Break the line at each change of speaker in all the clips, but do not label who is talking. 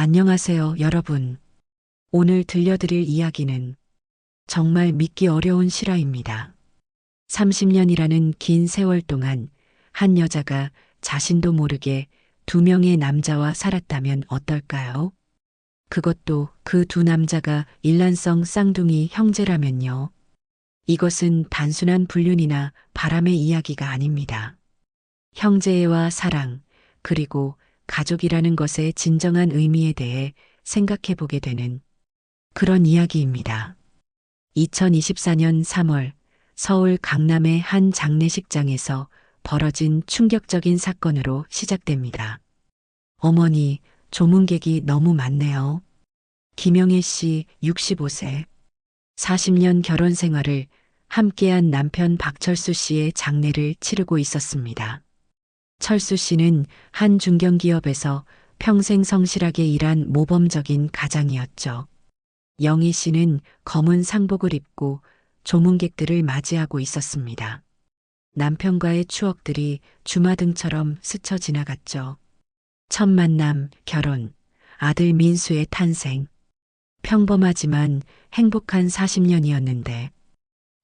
안녕하세요, 여러분. 오늘 들려드릴 이야기는 정말 믿기 어려운 실화입니다. 30년이라는 긴 세월 동안 한 여자가 자신도 모르게 두 명의 남자와 살았다면 어떨까요? 그것도 그 두 남자가 일란성 쌍둥이 형제라면요. 이것은 단순한 불륜이나 바람의 이야기가 아닙니다. 형제애와 사랑, 그리고 가족이라는 것의 진정한 의미에 대해 생각해 보게 되는 그런 이야기입니다. 2024년 3월 서울 강남의 한 장례식장에서 벌어진 충격적인 사건으로 시작됩니다. 어머니, 조문객이 너무 많네요. 김영애 씨 65세. 40년 결혼 생활을 함께한 남편 박철수 씨의 장례를 치르고 있었습니다. 철수 씨는 한 중견기업에서 평생 성실하게 일한 모범적인 가장이었죠. 영희 씨는 검은 상복을 입고 조문객들을 맞이하고 있었습니다. 남편과의 추억들이 주마등처럼 스쳐 지나갔죠. 첫 만남, 결혼, 아들 민수의 탄생. 평범하지만 행복한 40년이었는데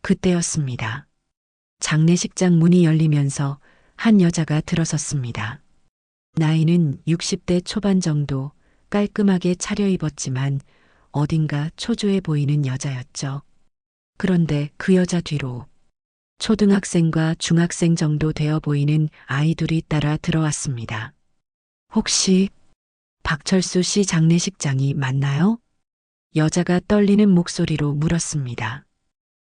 그때였습니다. 장례식장 문이 열리면서 한 여자가 들어섰습니다. 나이는 60대 초반 정도, 깔끔하게 차려입었지만 어딘가 초조해 보이는 여자였죠. 그런데 그 여자 뒤로 초등학생과 중학생 정도 되어 보이는 아이들이 따라 들어왔습니다. 혹시 박철수 씨 장례식장이 맞나요? 여자가 떨리는 목소리로 물었습니다.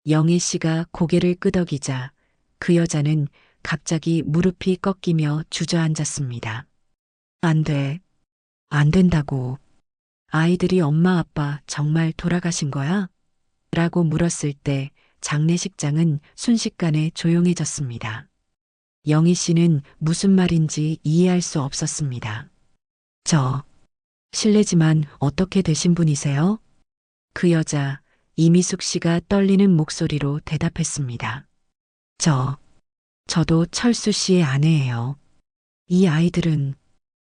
영애 씨가 고개를 끄덕이자 그 여자는 갑자기 무릎이 꺾이며 주저앉았습니다. 안 돼. 안 된다고. 아이들이 엄마 아빠 정말 돌아가신 거야? 라고 물었을 때 장례식장은 순식간에 조용해졌습니다. 영희 씨는 무슨 말인지 이해할 수 없었습니다. 실례지만 어떻게 되신 분이세요? 그 여자, 이미숙 씨가 떨리는 목소리로 대답했습니다. 저도 철수 씨의 아내예요. 이 아이들은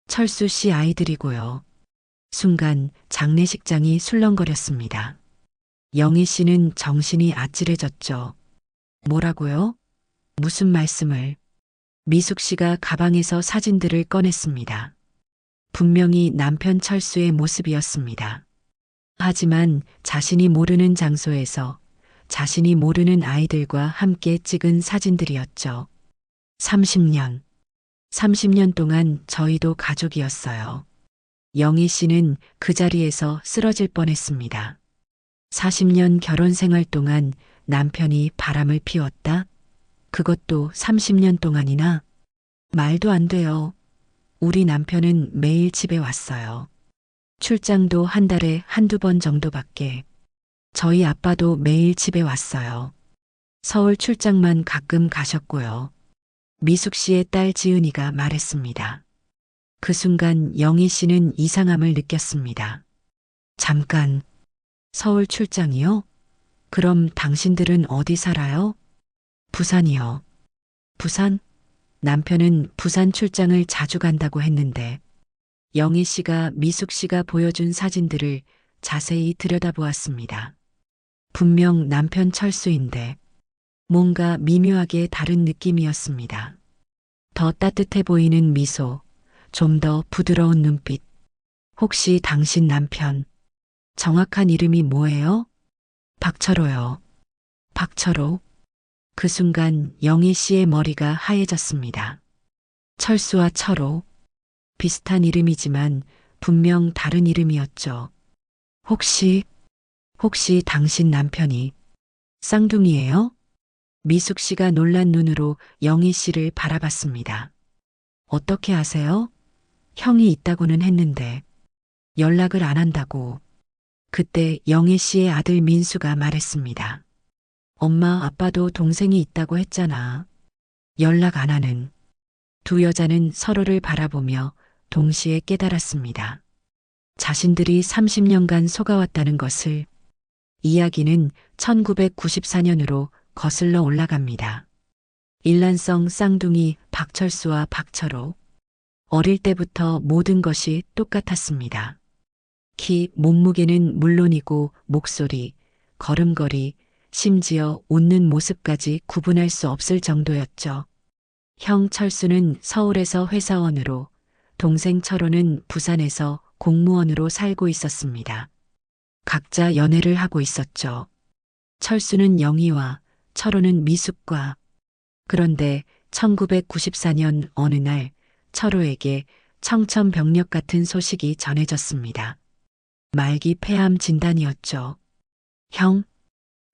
철수 씨 아이들이고요. 순간 장례식장이 술렁거렸습니다. 영희 씨는 정신이 아찔해졌죠. 뭐라고요? 무슨 말씀을? 미숙 씨가 가방에서 사진들을 꺼냈습니다. 분명히 남편 철수의 모습이었습니다. 하지만 자신이 모르는 장소에서 자신이 모르는 아이들과 함께 찍은 사진들이었죠. 30년 동안 저희도 가족이었어요. 영희 씨는 그 자리에서 쓰러질 뻔했습니다. 40년 결혼 생활 동안 남편이 바람을 피웠다? 그것도 30년 동안이나? 말도 안 돼요. 우리 남편은 매일 집에 왔어요. 출장도 한 달에 한두 번 정도밖에. 저희 아빠도 매일 집에 왔어요. 서울 출장만 가끔 가셨고요. 미숙 씨의 딸 지은이가 말했습니다. 그 순간 영희 씨는 이상함을 느꼈습니다. 잠깐, 서울 출장이요? 그럼 당신들은 어디 살아요? 부산이요. 부산? 남편은 부산 출장을 자주 간다고 했는데 영희 씨가 미숙 씨가 보여준 사진들을 자세히 들여다보았습니다. 분명 남편 철수인데 뭔가 미묘하게 다른 느낌이었습니다. 더 따뜻해 보이는 미소, 좀 더 부드러운 눈빛. 혹시 당신 남편 정확한 이름이 뭐예요? 박철호요. 박철호. 그 순간 영희 씨의 머리가 하얘졌습니다. 철수와 철호. 비슷한 이름이지만 분명 다른 이름이었죠. 혹시 당신 남편이 쌍둥이예요? 미숙 씨가 놀란 눈으로 영희 씨를 바라봤습니다. 어떻게 아세요? 형이 있다고는 했는데 연락을 안 한다고. 그때 영희 씨의 아들 민수가 말했습니다. 엄마 아빠도 동생이 있다고 했잖아. 연락 안 하는. 두 여자는 서로를 바라보며 동시에 깨달았습니다. 자신들이 30년간 속아왔다는 것을. 이야기는 1994년으로 거슬러 올라갑니다. 일란성 쌍둥이 박철수와 박철호. 어릴 때부터 모든 것이 똑같았습니다. 키, 몸무게는 물론이고 목소리, 걸음걸이, 심지어 웃는 모습까지 구분할 수 없을 정도였죠. 형 철수는 서울에서 회사원으로, 동생 철호는 부산에서 공무원으로 살고 있었습니다. 각자 연애를 하고 있었죠. 철수는 영희와 철호는 미숙과. 그런데 1994년 어느 날 철호에게 청천벽력 같은 소식이 전해졌습니다. 말기 폐암 진단이었죠. 형,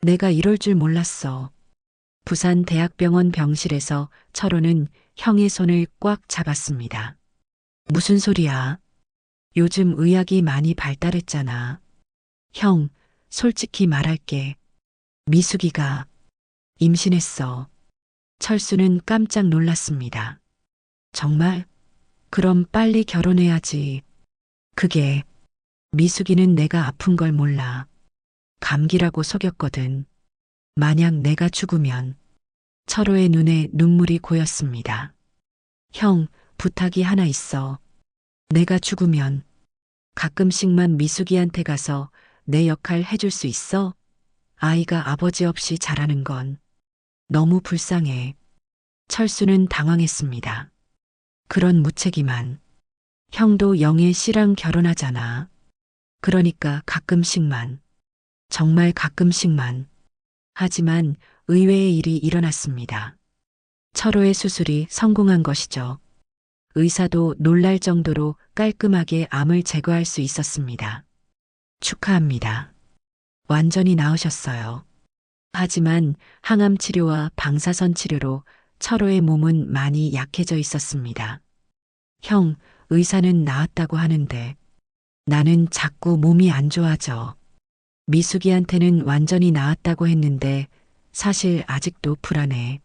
내가 이럴 줄 몰랐어. 부산 대학병원 병실에서 철호는 형의 손을 꽉 잡았습니다. 무슨 소리야? 요즘 의학이 많이 발달했잖아. 형, 솔직히 말할게. 미숙이가 임신했어. 철수는 깜짝 놀랐습니다. 정말? 그럼 빨리 결혼해야지. 그게 미숙이는 내가 아픈 걸 몰라. 감기라고 속였거든. 만약 내가 죽으면. 철호의 눈에 눈물이 고였습니다. 형, 부탁이 하나 있어. 내가 죽으면 가끔씩만 미숙이한테 가서 내 역할 해줄 수 있어? 아이가 아버지 없이 자라는 건 너무 불쌍해. 철수는 당황했습니다. 그런 무책임한. 형도 영애 씨랑 결혼하잖아. 그러니까 가끔씩만. 정말 가끔씩만. 하지만 의외의 일이 일어났습니다. 철호의 수술이 성공한 것이죠. 의사도 놀랄 정도로 깔끔하게 암을 제거할 수 있었습니다. 축하합니다. 완전히 나으셨어요. 하지만 항암 치료와 방사선 치료로 철호의 몸은 많이 약해져 있었습니다. 형, 의사는 나았다고 하는데 나는 자꾸 몸이 안 좋아져. 미숙이한테는 완전히 나았다고 했는데 사실 아직도 불안해.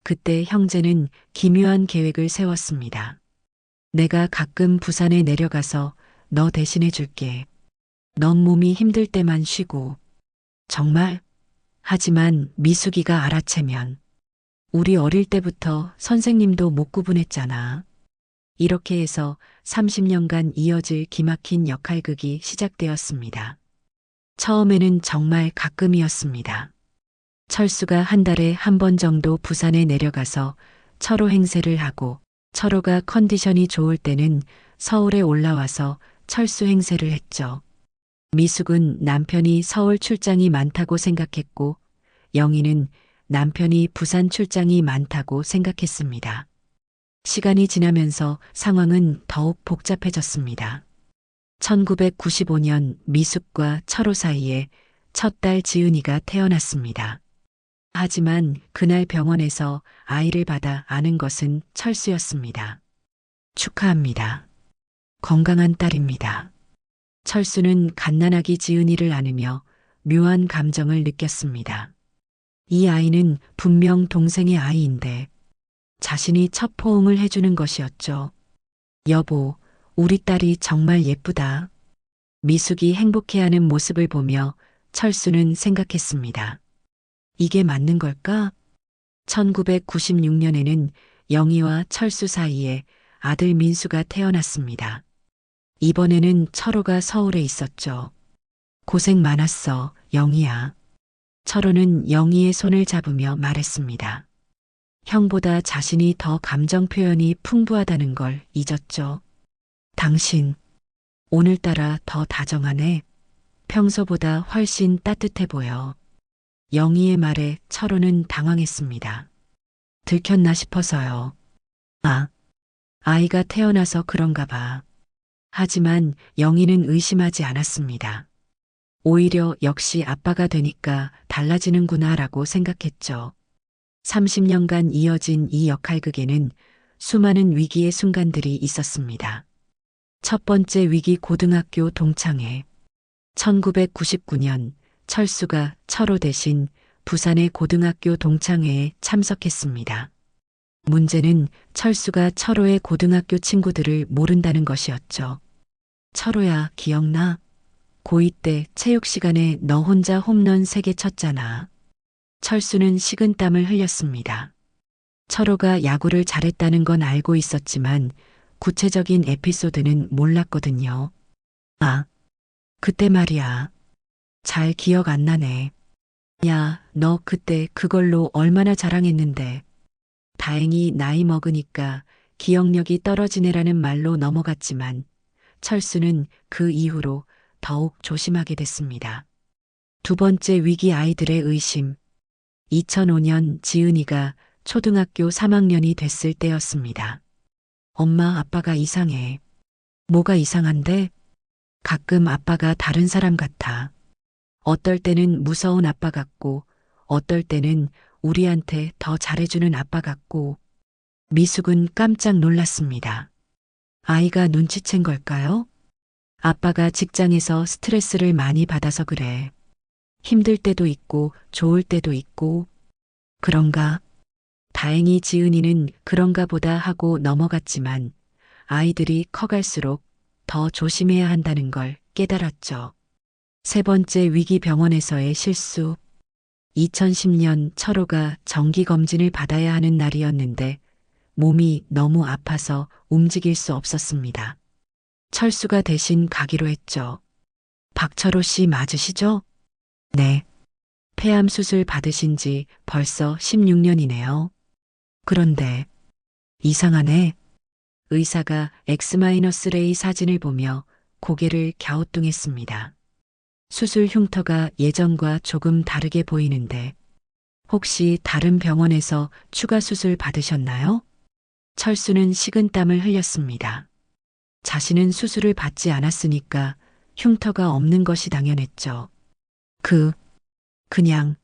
그때 형제는 기묘한 계획을 세웠습니다. 내가 가끔 부산에 내려가서 너 대신해 줄게. 넌 몸이 힘들 때만 쉬고. 정말? 하지만 미숙이가 알아채면. 우리 어릴 때부터 선생님도 못 구분했잖아. 이렇게 해서 30년간 이어질 기막힌 역할극이 시작되었습니다. 처음에는 정말 가끔이었습니다. 철수가 한 달에 한 번 정도 부산에 내려가서 철호 행세를 하고 철호가 컨디션이 좋을 때는 서울에 올라와서 철수 행세를 했죠. 미숙은 남편이 서울 출장이 많다고 생각했고 영희는 남편이 부산 출장이 많다고 생각했습니다. 시간이 지나면서 상황은 더욱 복잡해졌습니다. 1995년 미숙과 철호 사이에 첫 딸 지은이가 태어났습니다. 하지만 그날 병원에서 아이를 받아 안은 것은 철수였습니다. 축하합니다. 건강한 딸입니다. 철수는 갓난아기 지은이를 안으며 묘한 감정을 느꼈습니다. 이 아이는 분명 동생의 아이인데 자신이 첫 포옹을 해주는 것이었죠. 여보, 우리 딸이 정말 예쁘다. 미숙이 행복해하는 모습을 보며 철수는 생각했습니다. 이게 맞는 걸까? 1996년에는 영희와 철수 사이에 아들 민수가 태어났습니다. 이번에는 철호가 서울에 있었죠. 고생 많았어, 영희야. 철호는 영희의 손을 잡으며 말했습니다. 형보다 자신이 더 감정 표현이 풍부하다는 걸 잊었죠. 당신, 오늘따라 더 다정하네. 평소보다 훨씬 따뜻해 보여. 영희의 말에 철호는 당황했습니다. 들켰나 싶어서요. 아, 아이가 태어나서 그런가 봐. 하지만 영희는 의심하지 않았습니다. 오히려 역시 아빠가 되니까 달라지는구나라고 생각했죠. 30년간 이어진 이 역할극에는 수많은 위기의 순간들이 있었습니다. 첫 번째 위기 고등학교 동창회. 1999년 철수가 철호 대신 부산의 고등학교 동창회에 참석했습니다. 문제는 철수가 철호의 고등학교 친구들을 모른다는 것이었죠. 철호야, 기억나? 고2 때 체육 시간에 너 혼자 홈런 3개 쳤잖아. 철수는 식은땀을 흘렸습니다. 철호가 야구를 잘했다는 건 알고 있었지만 구체적인 에피소드는 몰랐거든요. 아, 그때 말이야. 잘 기억 안 나네. 야, 너 그때 그걸로 얼마나 자랑했는데. 다행히 나이 먹으니까 기억력이 떨어지네라는 말로 넘어갔지만 철수는 그 이후로 더욱 조심하게 됐습니다. 두 번째 위기 아이들의 의심. 2005년 지은이가 초등학교 3학년이 됐을 때였습니다. 엄마, 아빠가 이상해. 뭐가 이상한데? 가끔 아빠가 다른 사람 같아. 어떨 때는 무서운 아빠 같고, 어떨 때는 우리한테 더 잘해주는 아빠 같고, 미숙은 깜짝 놀랐습니다. 아이가 눈치챈 걸까요? 아빠가 직장에서 스트레스를 많이 받아서 그래. 힘들 때도 있고, 좋을 때도 있고, 그런가? 다행히 지은이는 그런가 보다 하고 넘어갔지만, 아이들이 커갈수록 더 조심해야 한다는 걸 깨달았죠. 세 번째 위기 병원에서의 실수. 2010년 철호가 정기검진을 받아야 하는 날이었는데 몸이 너무 아파서 움직일 수 없었습니다. 철수가 대신 가기로 했죠. 박철호 씨 맞으시죠? 네. 폐암 수술 받으신 지 벌써 16년이네요. 그런데 이상하네. 의사가 X-레이 사진을 보며 고개를 갸우뚱했습니다. 수술 흉터가 예전과 조금 다르게 보이는데 혹시 다른 병원에서 추가 수술 받으셨나요? 철수는 식은땀을 흘렸습니다. 자신은 수술을 받지 않았으니까 흉터가 없는 것이 당연했죠. 그냥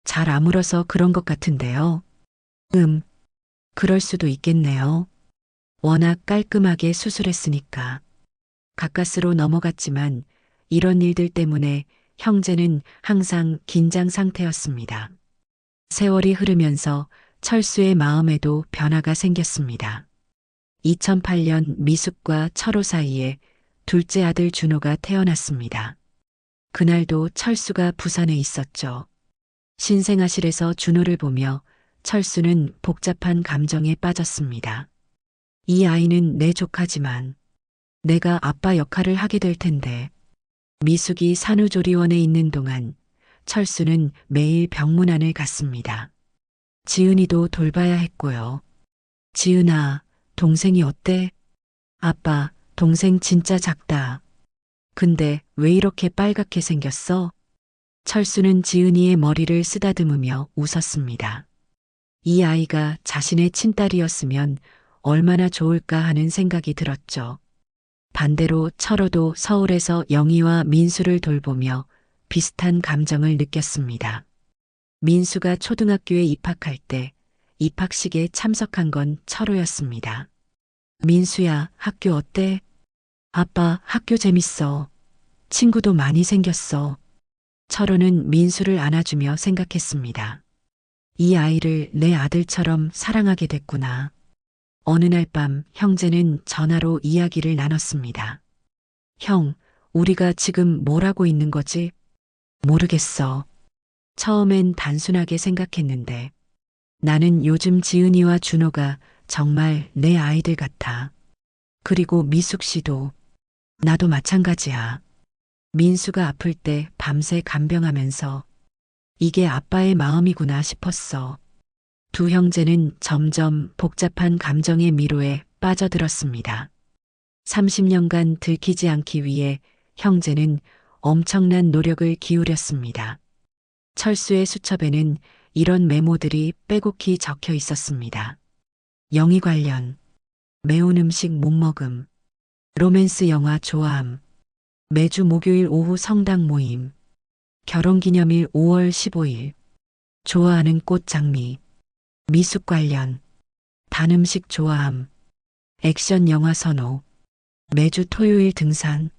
잘 아물어서 그런 것 같은데요. 그럴 수도 있겠네요. 워낙 깔끔하게 수술했으니까. 가까스로 넘어갔지만 이런 일들 때문에 형제는 항상 긴장 상태였습니다. 세월이 흐르면서 철수의 마음에도 변화가 생겼습니다. 2008년 미숙과 철호 사이에 둘째 아들 준호가 태어났습니다. 그날도 철수가 부산에 있었죠. 신생아실에서 준호를 보며 철수는 복잡한 감정에 빠졌습니다. 이 아이는 내 조카지만 내가 아빠 역할을 하게 될 텐데. 미숙이 산후조리원에 있는 동안 철수는 매일 병문안을 갔습니다. 지은이도 돌봐야 했고요. 지은아, 동생이 어때? 아빠, 동생 진짜 작다. 근데 왜 이렇게 빨갛게 생겼어? 철수는 지은이의 머리를 쓰다듬으며 웃었습니다. 이 아이가 자신의 친딸이었으면 얼마나 좋을까 하는 생각이 들었죠. 반대로 철호도 서울에서 영희와 민수를 돌보며 비슷한 감정을 느꼈습니다. 민수가 초등학교에 입학할 때 입학식에 참석한 건 철호였습니다. 민수야, 학교 어때? 아빠, 학교 재밌어. 친구도 많이 생겼어. 철호는 민수를 안아주며 생각했습니다. 이 아이를 내 아들처럼 사랑하게 됐구나. 어느 날 밤 형제는 전화로 이야기를 나눴습니다. 형, 우리가 지금 뭘 하고 있는 거지? 모르겠어. 처음엔 단순하게 생각했는데 나는 요즘 지은이와 준호가 정말 내 아이들 같아. 그리고 미숙 씨도 나도 마찬가지야. 민수가 아플 때 밤새 간병하면서 이게 아빠의 마음이구나 싶었어. 두 형제는 점점 복잡한 감정의 미로에 빠져들었습니다. 30년간 들키지 않기 위해 형제는 엄청난 노력을 기울였습니다. 철수의 수첩에는 이런 메모들이 빼곡히 적혀 있었습니다. 영희 관련, 매운 음식 못 먹음, 로맨스 영화 좋아함, 매주 목요일 오후 성당 모임, 결혼기념일 5월 15일, 좋아하는 꽃 장미, 미숙 관련, 단음식 좋아함, 액션 영화 선호, 매주 토요일 등산,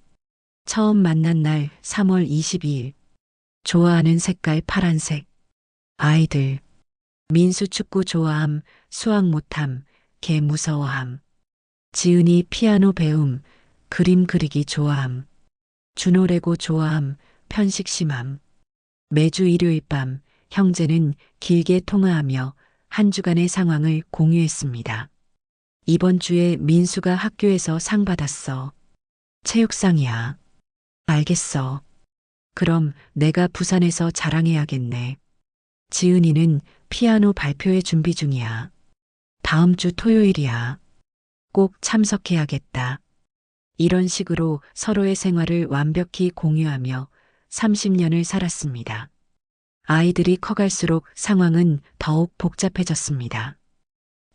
처음 만난 날 3월 22일, 좋아하는 색깔 파란색, 아이들, 민수 축구 좋아함, 수학 못함, 개 무서워함, 지은이 피아노 배움, 그림 그리기 좋아함, 준호 레고 좋아함, 편식 심함. 매주 일요일 밤 형제는 길게 통화하며 한 주간의 상황을 공유했습니다. 이번 주에 민수가 학교에서 상 받았어. 체육상이야. 알겠어. 그럼 내가 부산에서 자랑해야겠네. 지은이는 피아노 발표회 준비 중이야. 다음 주 토요일이야. 꼭 참석해야겠다. 이런 식으로 서로의 생활을 완벽히 공유하며 30년을 살았습니다. 아이들이 커갈수록 상황은 더욱 복잡해졌습니다.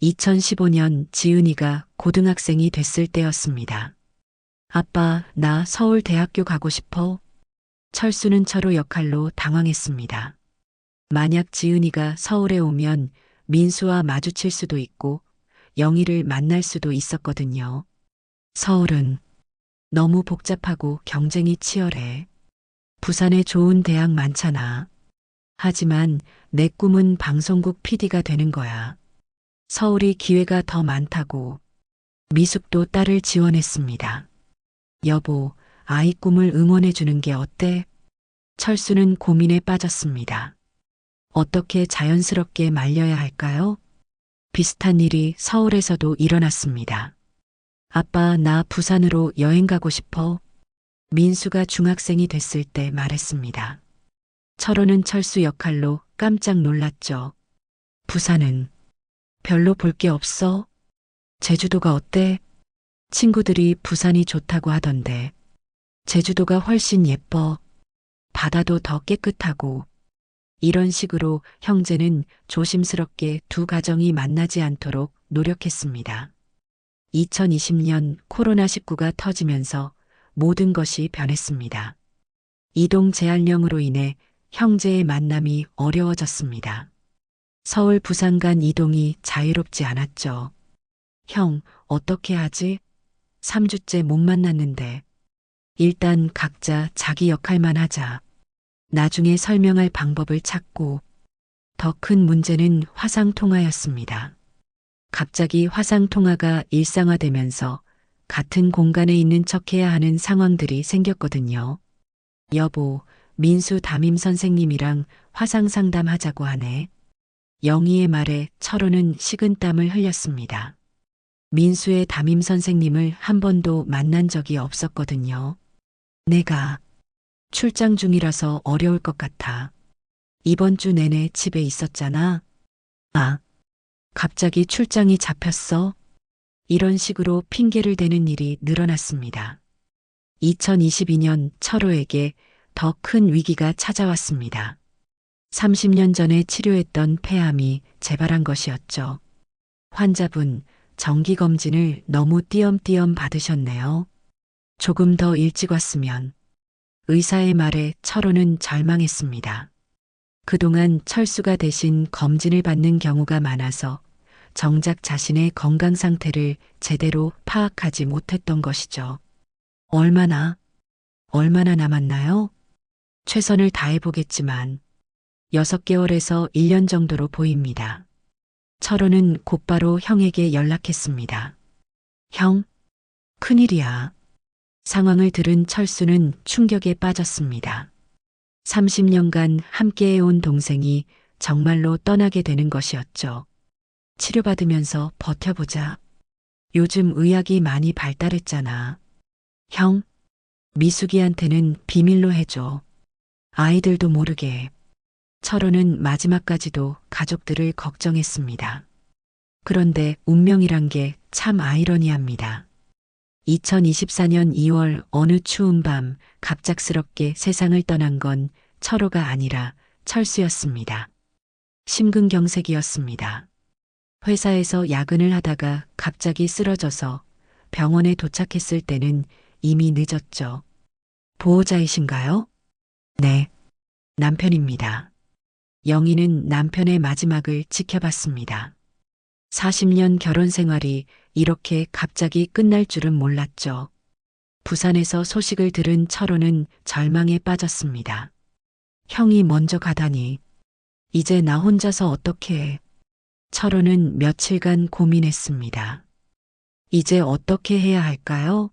2015년 지은이가 고등학생이 됐을 때였습니다. 아빠, 나 서울대학교 가고 싶어. 철수는 철호 역할로 당황했습니다. 만약 지은이가 서울에 오면 민수와 마주칠 수도 있고 영희를 만날 수도 있었거든요. 서울은 너무 복잡하고 경쟁이 치열해. 부산에 좋은 대학 많잖아. 하지만 내 꿈은 방송국 PD가 되는 거야. 서울이 기회가 더 많다고. 미숙도 딸을 지원했습니다. 여보, 아이 꿈을 응원해 주는 게 어때? 철수는 고민에 빠졌습니다. 어떻게 자연스럽게 말려야 할까요? 비슷한 일이 서울에서도 일어났습니다. 아빠, 나 부산으로 여행 가고 싶어. 민수가 중학생이 됐을 때 말했습니다. 철호는 철수 역할로 깜짝 놀랐죠. 부산은 별로 볼 게 없어? 제주도가 어때? 친구들이 부산이 좋다고 하던데. 제주도가 훨씬 예뻐. 바다도 더 깨끗하고. 이런 식으로 형제는 조심스럽게 두 가정이 만나지 않도록 노력했습니다. 2020년 코로나19가 터지면서 모든 것이 변했습니다. 이동 제한령으로 인해 형제의 만남이 어려워졌습니다. 서울 부산 간 이동이 자유롭지 않았죠. 형, 어떻게 하지? 3주째 못 만났는데. 일단 각자 자기 역할만 하자. 나중에 설명할 방법을 찾고. 더 큰 문제는 화상통화였습니다. 갑자기 화상통화가 일상화되면서 같은 공간에 있는 척해야 하는 상황들이 생겼거든요. 여보, 민수 담임 선생님이랑 화상 상담하자고 하네. 영희의 말에 철호는 식은땀을 흘렸습니다. 민수의 담임 선생님을 한 번도 만난 적이 없었거든요. 내가 출장 중이라서 어려울 것 같아. 이번 주 내내 집에 있었잖아. 아, 갑자기 출장이 잡혔어? 이런 식으로 핑계를 대는 일이 늘어났습니다. 2022년 철호에게 더 큰 위기가 찾아왔습니다. 30년 전에 치료했던 폐암이 재발한 것이었죠. 환자분, 정기검진을 너무 띄엄띄엄 받으셨네요. 조금 더 일찍 왔으면. 의사의 말에 철호는 절망했습니다. 그동안 철수가 대신 검진을 받는 경우가 많아서 정작 자신의 건강 상태를 제대로 파악하지 못했던 것이죠. 얼마나 남았나요? 최선을 다해보겠지만 6개월에서 1년 정도로 보입니다. 철호는 곧바로 형에게 연락했습니다. 형, 큰일이야. 상황을 들은 철수는 충격에 빠졌습니다. 30년간 함께해온 동생이 정말로 떠나게 되는 것이었죠. 치료받으면서 버텨보자. 요즘 의학이 많이 발달했잖아. 형, 미숙이한테는 비밀로 해줘. 아이들도 모르게. 철호는 마지막까지도 가족들을 걱정했습니다. 그런데 운명이란 게 참 아이러니합니다. 2024년 2월 어느 추운 밤 갑작스럽게 세상을 떠난 건 철호가 아니라 철수였습니다. 심근경색이었습니다. 회사에서 야근을 하다가 갑자기 쓰러져서 병원에 도착했을 때는 이미 늦었죠. 보호자이신가요? 네, 남편입니다. 영희는 남편의 마지막을 지켜봤습니다. 40년 결혼 생활이 이렇게 갑자기 끝날 줄은 몰랐죠. 부산에서 소식을 들은 철호는 절망에 빠졌습니다. 형이 먼저 가다니. 이제 나 혼자서 어떻게 해. 철호는 며칠간 고민했습니다. 이제 어떻게 해야 할까요?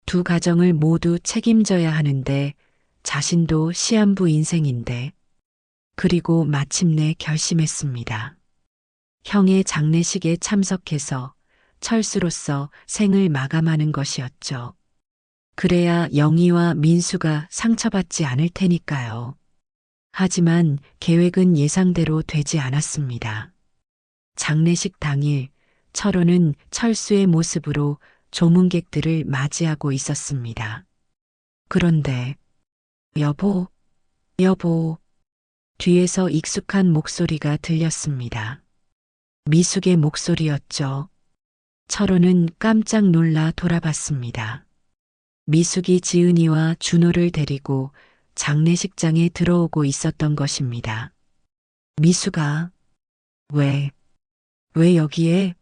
두 가정을 모두 책임져야 하는데 자신도 시한부 인생인데. 그리고 마침내 결심했습니다. 형의 장례식에 참석해서 철수로서 생을 마감하는 것이었죠. 그래야 영희와 민수가 상처받지 않을 테니까요. 하지만 계획은 예상대로 되지 않았습니다. 장례식 당일 철호는 철수의 모습으로 조문객들을 맞이하고 있었습니다. 그런데 여보, 여보, 뒤에서 익숙한 목소리가 들렸습니다. 미숙의 목소리였죠. 철호는 깜짝 놀라 돌아봤습니다. 미숙이 지은이와 준호를 데리고 장례식장에 들어오고 있었던 것입니다. 미숙아, 왜 여기에?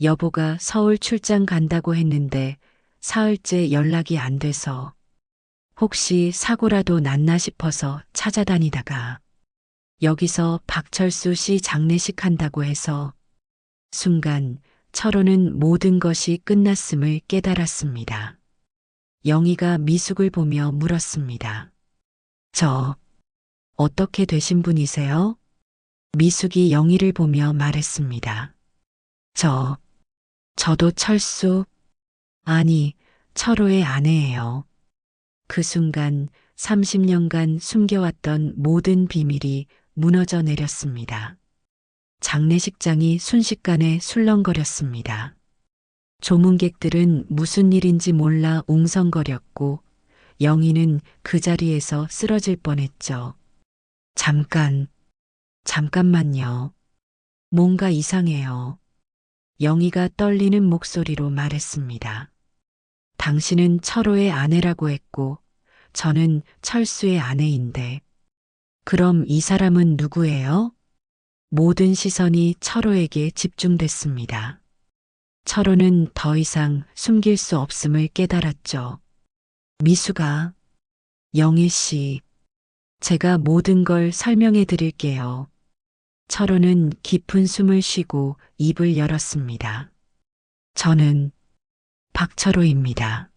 여보가 서울 출장 간다고 했는데 사흘째 연락이 안 돼서 혹시 사고라도 났나 싶어서 찾아다니다가 여기서 박철수 씨 장례식 한다고 해서 순간 철호는 모든 것이 끝났음을 깨달았습니다. 영희가 미숙을 보며 물었습니다. 저, 어떻게 되신 분이세요? 미숙이 영희를 보며 말했습니다. 저도 철수, 아니, 철호의 아내예요. 그 순간 30년간 숨겨왔던 모든 비밀이 무너져 내렸습니다. 장례식장이 순식간에 술렁거렸습니다. 조문객들은 무슨 일인지 몰라 웅성거렸고 영희는 그 자리에서 쓰러질 뻔했죠. 잠깐만요. 뭔가 이상해요. 영희가 떨리는 목소리로 말했습니다. 당신은 철호의 아내라고 했고 저는 철수의 아내인데 그럼 이 사람은 누구예요? 모든 시선이 철호에게 집중됐습니다. 철호는 더 이상 숨길 수 없음을 깨달았죠. 미숙아, 영희 씨, 제가 모든 걸 설명해 드릴게요. 철호는 깊은 숨을 쉬고 입을 열었습니다. 저는 박철호입니다.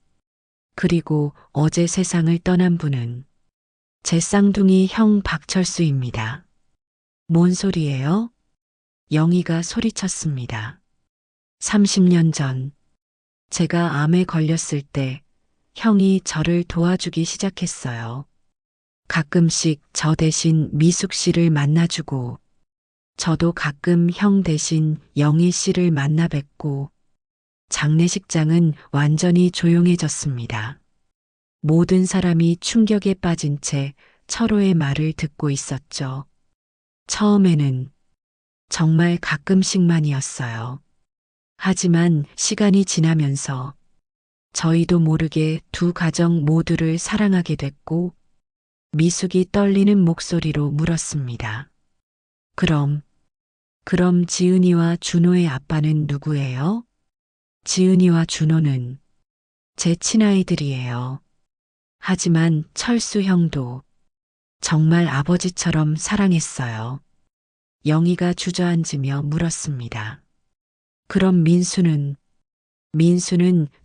그리고 어제 세상을 떠난 분은 제 쌍둥이 형 박철수입니다. 뭔 소리예요? 영희가 소리쳤습니다. 30년 전 제가 암에 걸렸을 때 형이 저를 도와주기 시작했어요. 가끔씩 저 대신 미숙 씨를 만나주고 저도 가끔 형 대신 영희 씨를 만나 뵙고 장례식장은 완전히 조용해졌습니다. 모든 사람이 충격에 빠진 채 철호의 말을 듣고 있었죠. 처음에는 정말 가끔씩만이었어요. 하지만 시간이 지나면서 저희도 모르게 두 가정 모두를 사랑하게 됐고 미숙이 떨리는 목소리로 물었습니다. 그럼 지은이와 준호의 아빠는 누구예요? 지은이와 준호는 제 친아이들이에요. 하지만 철수 형도 정말 아버지처럼 사랑했어요. 영희가 주저앉으며 물었습니다. 그럼 민수는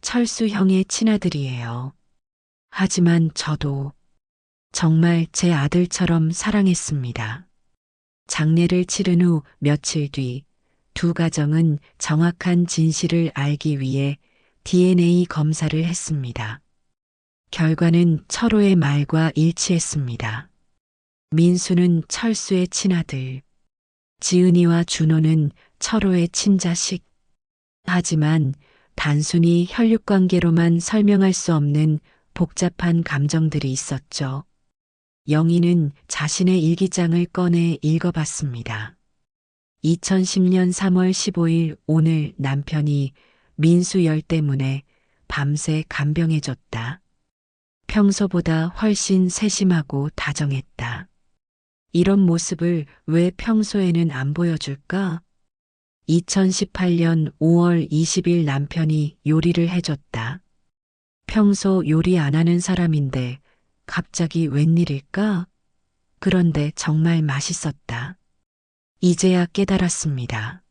철수 형의 친아들이에요. 하지만 저도 정말 제 아들처럼 사랑했습니다. 장례를 치른 후 며칠 뒤 두 가정은 정확한 진실을 알기 위해 DNA 검사를 했습니다. 결과는 철호의 말과 일치했습니다. 민수는 철수의 친아들, 지은이와 준호는 철호의 친자식. 하지만 단순히 혈육관계로만 설명할 수 없는 복잡한 감정들이 있었죠. 영희는 자신의 일기장을 꺼내 읽어봤습니다. 2010년 3월 15일 오늘 남편이 민수 열 때문에 밤새 간병해줬다. 평소보다 훨씬 세심하고 다정했다. 이런 모습을 왜 평소에는 안 보여줄까? 2018년 5월 20일 남편이 요리를 해줬다. 평소 요리 안 하는 사람인데 갑자기 웬일일까? 그런데 정말 맛있었다. 이제야 깨달았습니다.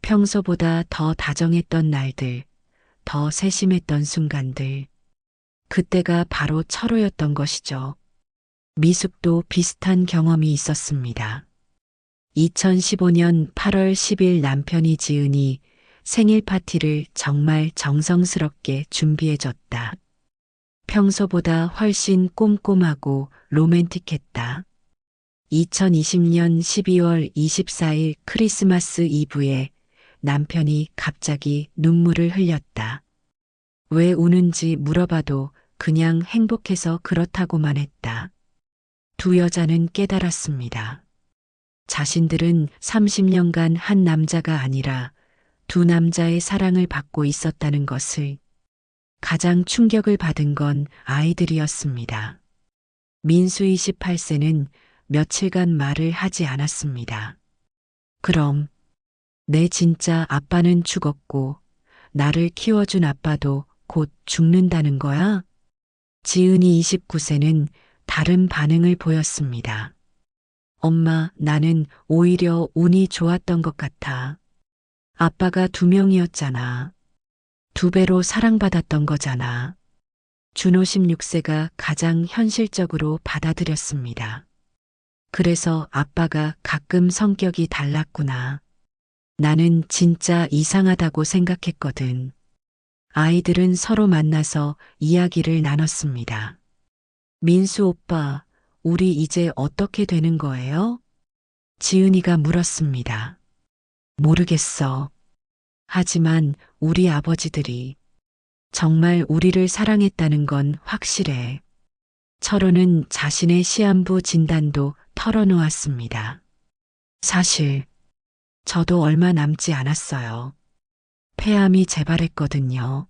평소보다 더 다정했던 날들, 더 세심했던 순간들. 그때가 바로 철호였던 것이죠. 미숙도 비슷한 경험이 있었습니다. 2015년 8월 10일 남편이 지은이 생일 파티를 정말 정성스럽게 준비해줬다. 평소보다 훨씬 꼼꼼하고 로맨틱했다. 2020년 12월 24일 크리스마스 이브에 남편이 갑자기 눈물을 흘렸다. 왜 우는지 물어봐도 그냥 행복해서 그렇다고만 했다. 두 여자는 깨달았습니다. 자신들은 30년간 한 남자가 아니라 두 남자의 사랑을 받고 있었다는 것을. 가장 충격을 받은 건 아이들이었습니다. 민수 28세는 며칠간 말을 하지 않았습니다. 그럼 내 진짜 아빠는 죽었고 나를 키워준 아빠도 곧 죽는다는 거야? 지은이 29세는 다른 반응을 보였습니다. 엄마, 나는 오히려 운이 좋았던 것 같아. 아빠가 두 명이었잖아. 두 배로 사랑받았던 거잖아. 준호 16세가 가장 현실적으로 받아들였습니다. 그래서 아빠가 가끔 성격이 달랐구나. 나는 진짜 이상하다고 생각했거든. 아이들은 서로 만나서 이야기를 나눴습니다. 민수 오빠, 우리 이제 어떻게 되는 거예요? 지은이가 물었습니다. 모르겠어. 하지만 우리 아버지들이 정말 우리를 사랑했다는 건 확실해. 철호는 자신의 시한부 진단도 털어놓았습니다. 사실 저도 얼마 남지 않았어요. 폐암이 재발했거든요.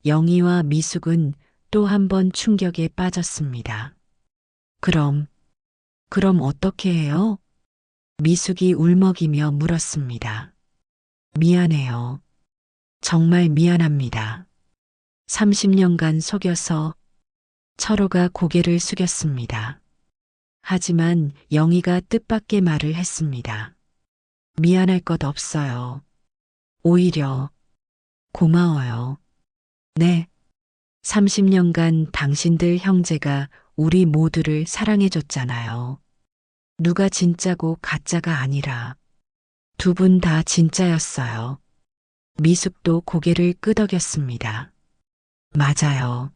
영희와 미숙은 또 한 번 충격에 빠졌습니다. 그럼 어떻게 해요? 미숙이 울먹이며 물었습니다. 미안해요. 정말 미안합니다. 30년간 속여서. 철호가 고개를 숙였습니다. 하지만 영희가 뜻밖의 말을 했습니다. 미안할 것 없어요. 오히려 고마워요. 네. 30년간 당신들 형제가 우리 모두를 사랑해줬잖아요. 누가 진짜고 가짜가 아니라 두 분 다 진짜였어요. 미숙도 고개를 끄덕였습니다. 맞아요.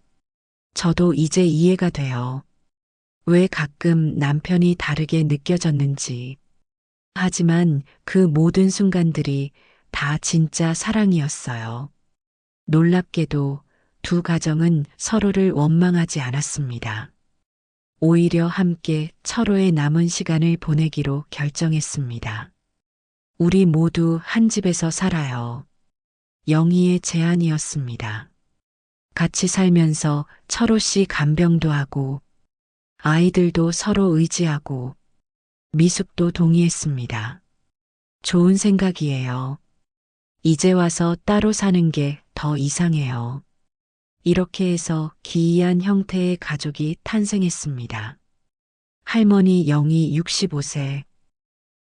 저도 이제 이해가 돼요. 왜 가끔 남편이 다르게 느껴졌는지. 하지만 그 모든 순간들이 다 진짜 사랑이었어요. 놀랍게도 두 가정은 서로를 원망하지 않았습니다. 오히려 함께 철호의 남은 시간을 보내기로 결정했습니다. 우리 모두 한 집에서 살아요. 영희의 제안이었습니다. 같이 살면서 철호 씨 간병도 하고 아이들도 서로 의지하고. 미숙도 동의했습니다. 좋은 생각이에요. 이제 와서 따로 사는 게 더 이상해요. 이렇게 해서 기이한 형태의 가족이 탄생했습니다. 할머니 영희 65세,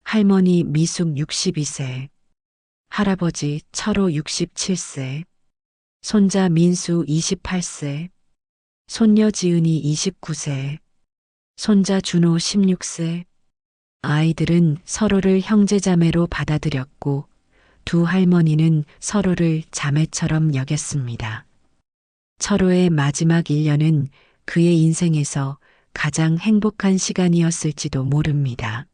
할머니 미숙 62세, 할아버지 철호 67세, 손자 민수 28세, 손녀 지은이 29세, 손자 준호 16세. 아이들은 서로를 형제자매로 받아들였고 두 할머니는 서로를 자매처럼 여겼습니다. 철호의 마지막 1년은 그의 인생에서 가장 행복한 시간이었을지도 모릅니다.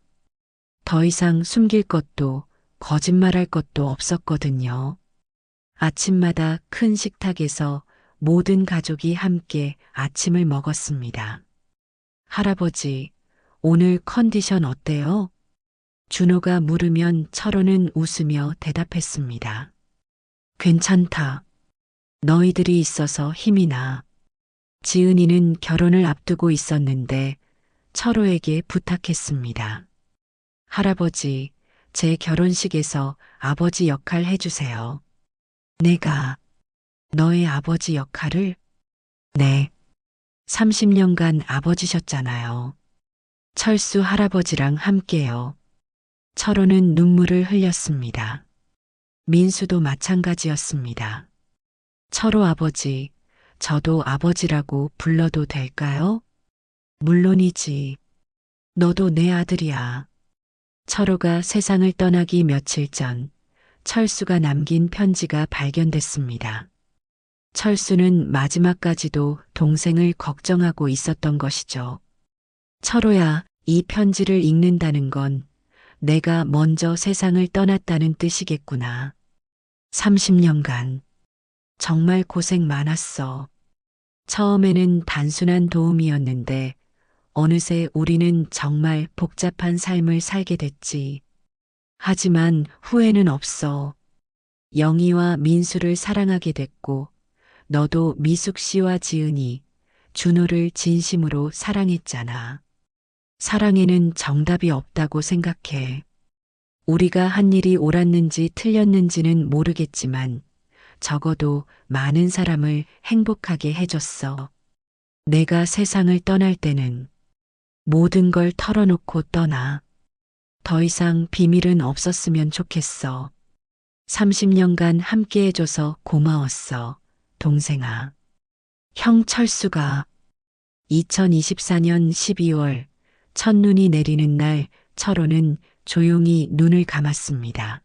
더 이상 숨길 것도 거짓말할 것도 없었거든요. 아침마다 큰 식탁에서 모든 가족이 함께 아침을 먹었습니다. 할아버지, 오늘 컨디션 어때요? 준호가 물으면 철호는 웃으며 대답했습니다. 괜찮다. 너희들이 있어서 힘이 나. 지은이는 결혼을 앞두고 있었는데 철호에게 부탁했습니다. 할아버지, 제 결혼식에서 아버지 역할 해주세요. 내가 너의 아버지 역할을? 네. 30년간 아버지셨잖아요. 철수 할아버지랑 함께요. 철호는 눈물을 흘렸습니다. 민수도 마찬가지였습니다. 철호 아버지, 저도 아버지라고 불러도 될까요? 물론이지. 너도 내 아들이야. 철호가 세상을 떠나기 며칠 전 철수가 남긴 편지가 발견됐습니다. 철수는 마지막까지도 동생을 걱정하고 있었던 것이죠. 철호야, 이 편지를 읽는다는 건 내가 먼저 세상을 떠났다는 뜻이겠구나. 30년간 정말 고생 많았어. 처음에는 단순한 도움이었는데 어느새 우리는 정말 복잡한 삶을 살게 됐지. 하지만 후회는 없어. 영희와 민수를 사랑하게 됐고 너도 미숙 씨와 지은이, 준호를 진심으로 사랑했잖아. 사랑에는 정답이 없다고 생각해. 우리가 한 일이 옳았는지 틀렸는지는 모르겠지만 적어도 많은 사람을 행복하게 해줬어. 내가 세상을 떠날 때는 모든 걸 털어놓고 떠나. 더 이상 비밀은 없었으면 좋겠어. 30년간 함께 해줘서 고마웠어, 동생아. 형 철수가 2024년 12월 첫눈이 내리는 날 철호는 조용히 눈을 감았습니다.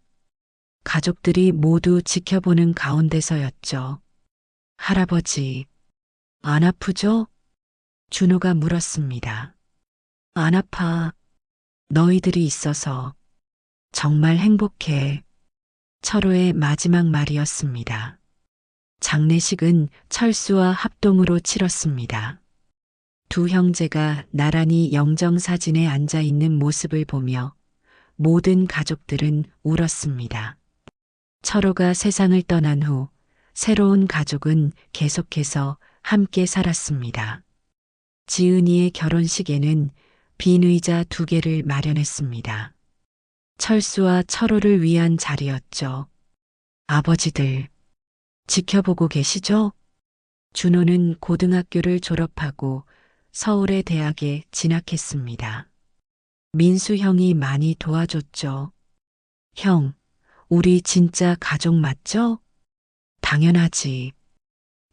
가족들이 모두 지켜보는 가운데서였죠. 할아버지, 안 아프죠? 준호가 물었습니다. 안 아파. 너희들이 있어서 정말 행복해. 철호의 마지막 말이었습니다. 장례식은 철수와 합동으로 치렀습니다. 두 형제가 나란히 영정사진에 앉아 있는 모습을 보며 모든 가족들은 울었습니다. 철호가 세상을 떠난 후 새로운 가족은 계속해서 함께 살았습니다. 지은이의 결혼식에는 빈 의자 2개를 마련했습니다. 철수와 철호를 위한 자리였죠. 아버지들, 지켜보고 계시죠? 준호는 고등학교를 졸업하고 서울의 대학에 진학했습니다. 민수 형이 많이 도와줬죠. 형, 우리 진짜 가족 맞죠? 당연하지.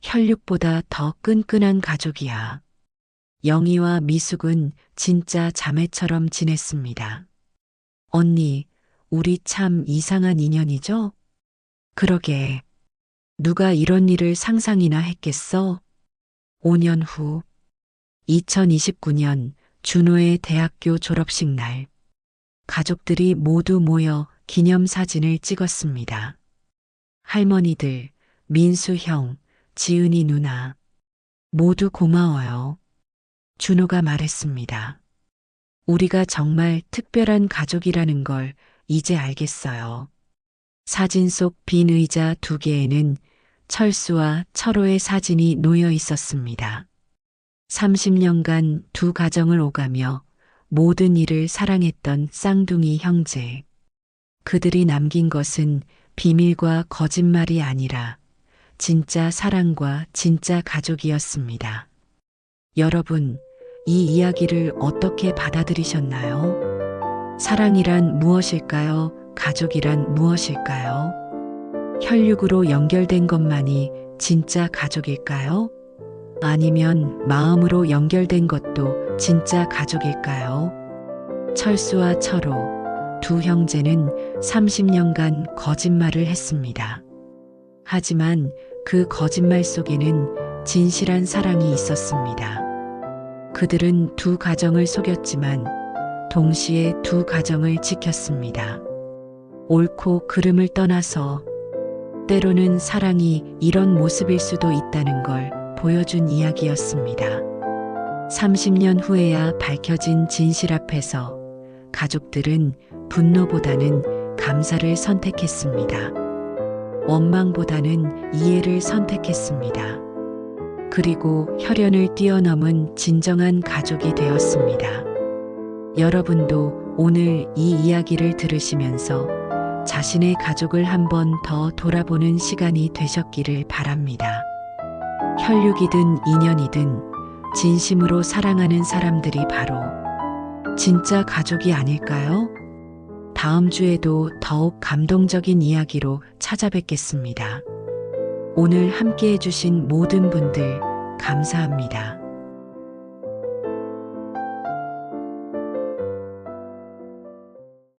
혈육보다 더 끈끈한 가족이야. 영희와 미숙은 진짜 자매처럼 지냈습니다. 언니, 우리 참 이상한 인연이죠? 그러게. 누가 이런 일을 상상이나 했겠어? 5년 후, 2029년 준호의 대학교 졸업식 날, 가족들이 모두 모여 기념사진을 찍었습니다. 할머니들, 민수 형, 지은이 누나, 모두 고마워요. 준호가 말했습니다. 우리가 정말 특별한 가족이라는 걸 이제 알겠어요. 사진 속 빈 의자 2개에는 철수와 철호의 사진이 놓여 있었습니다. 30년간 두 가정을 오가며 모든 일을 사랑했던 쌍둥이 형제. 그들이 남긴 것은 비밀과 거짓말이 아니라 진짜 사랑과 진짜 가족이었습니다. 여러분, 이 이야기를 어떻게 받아들이셨나요? 사랑이란 무엇일까요? 가족이란 무엇일까요? 혈육으로 연결된 것만이 진짜 가족일까요? 아니면 마음으로 연결된 것도 진짜 가족일까요? 철수와 철호, 두 형제는 30년간 거짓말을 했습니다. 하지만 그 거짓말 속에는 진실한 사랑이 있었습니다. 그들은 두 가정을 속였지만 동시에 두 가정을 지켰습니다. 옳고 그름을 떠나서 때로는 사랑이 이런 모습일 수도 있다는 걸 보여준 이야기였습니다. 30년 후에야 밝혀진 진실 앞에서 가족들은 분노보다는 감사를 선택했습니다. 원망보다는 이해를 선택했습니다. 그리고 혈연을 뛰어넘은 진정한 가족이 되었습니다. 여러분도 오늘 이 이야기를 들으시면서 자신의 가족을 한 번 더 돌아보는 시간이 되셨기를 바랍니다. 혈육이든 인연이든 진심으로 사랑하는 사람들이 바로 진짜 가족이 아닐까요? 다음 주에도 더욱 감동적인 이야기로 찾아뵙겠습니다. 오늘 함께 해주신 모든 분들 감사합니다.